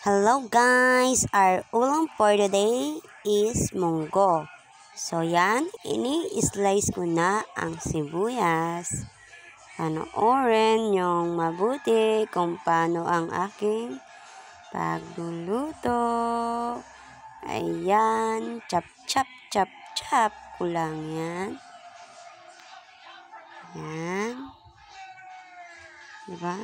Hello guys! Our ulam for today is munggo. So yan, ini-slice ko na ang sibuyas. Panoorin yung mabuti kung paano ang aking pagluluto. Ayan, chop chop chop chop ko lang yan. Yan. Diba?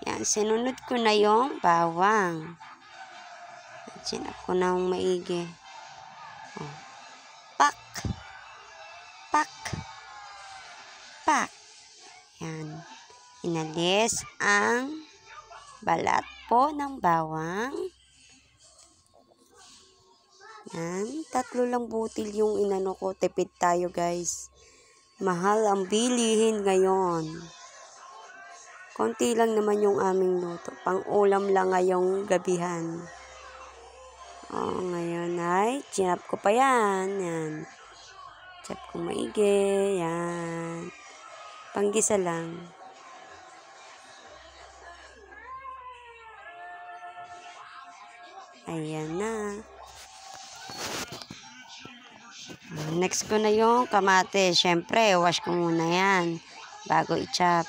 Yan, sinunod ko na yung bawang. Sinap ko na yung maigi. Oh. Pak! Pak! Pak! Yan. Inalis ang balat po ng bawang. Yan. 3 lang butil yung inano ko. Tipid tayo guys. Mahal ang bilihin ngayon. Konti lang naman yung aming luto. Pang-ulam lang ngayong gabihan. Ngayon ay chinap ko pa yan. Yan. Chop ko maigi. Yan. Panggisa lang. Ayan na. Next ko na yung kamatis. Siyempre, wash ko muna yan. Bago i-chop.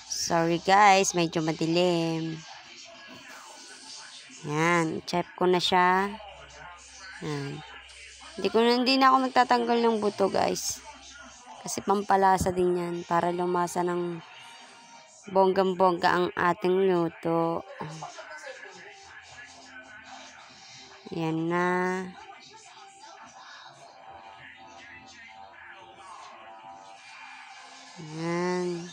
Sorry guys, medyo madilim. Yan, chop ko na siya. Yan. Hindi na ako magtatanggal ng buto guys. Kasi pampalasa din yan. Para lumasa ng bonggang-bongga ang ating luto. Yan na. Yan.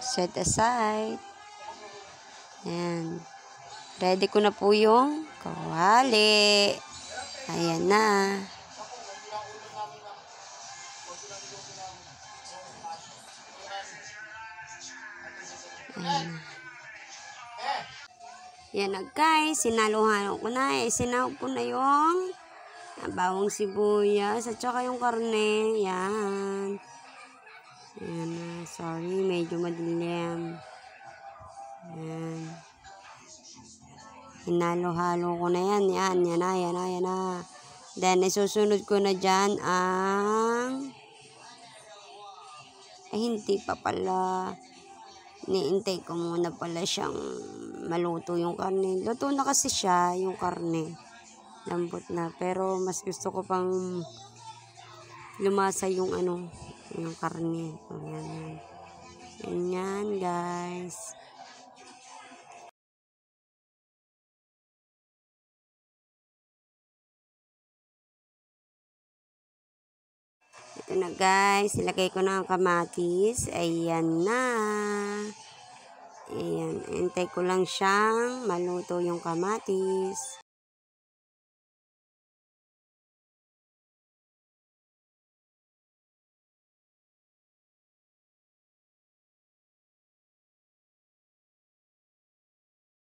Set aside. Yan. Ready ko na po yung kawali. Ayan na. Ayan. Yan na guys. Sinalo-halo ko na. Sinahog ko na yung bawang sibuyas at saka yung karne. Yan. Ayan na. Sorry, medyo madilim. Ayan. Hinalo-halo ko na yan. Yan na. Then, isusunod ko na dyan ang... hindi pa pala. Niintay ko muna pala siyang maluto yung karne. Luto na kasi siya, yung karne. Lambot na. Pero, mas gusto ko pang lumasa yung yung karne. Ayan. Ganyan, guys. Ito na guys, ilagay ko na ang kamatis. Ayan na. Ayan, hintay ko lang siyang maluto yung kamatis.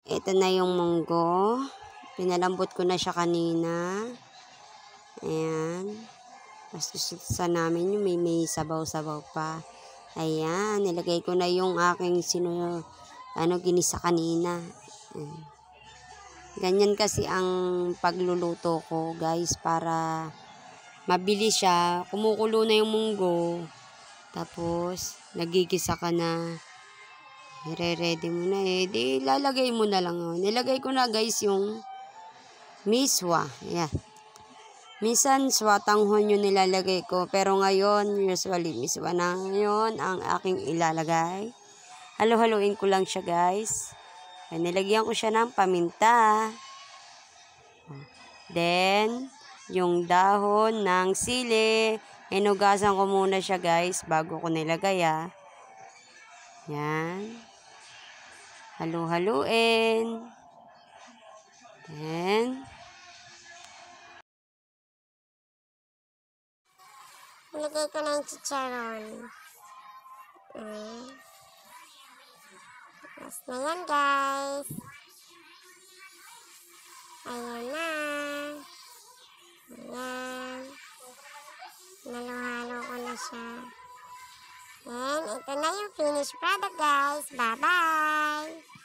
Ito na yung munggo. Pinalambot ko na siya kanina. Ayan. Mas gusto sa namin yung may sabaw-sabaw pa. Ayan, nilagay ko na yung aking ginisa kanina. Ayan. Ganyan kasi ang pagluluto ko, guys, para mabilis siya. Kumukulo na yung munggo. Tapos, nagigisa ka na. Ire-ready mo na di lalagay mo na lang. Nilagay ko na, guys, yung miswa. Ayan. Minsan, swatanghon yung nilalagay ko. Pero ngayon, usually, miswa na ngayon ang aking ilalagay. Halo-haloin ko lang siya, guys. Nilagyan ko siya ng paminta. Then, yung dahon ng sili. Hinugasan ko muna siya, guys, bago ko nilagay, Yan. Halo-haloin. Then, nilagay ko na yung chicharon. Tapos na yan, guys. Ayan na. Ayan. Nalo-halo ko na siya. And ito na yung finished product, guys. Bye-bye!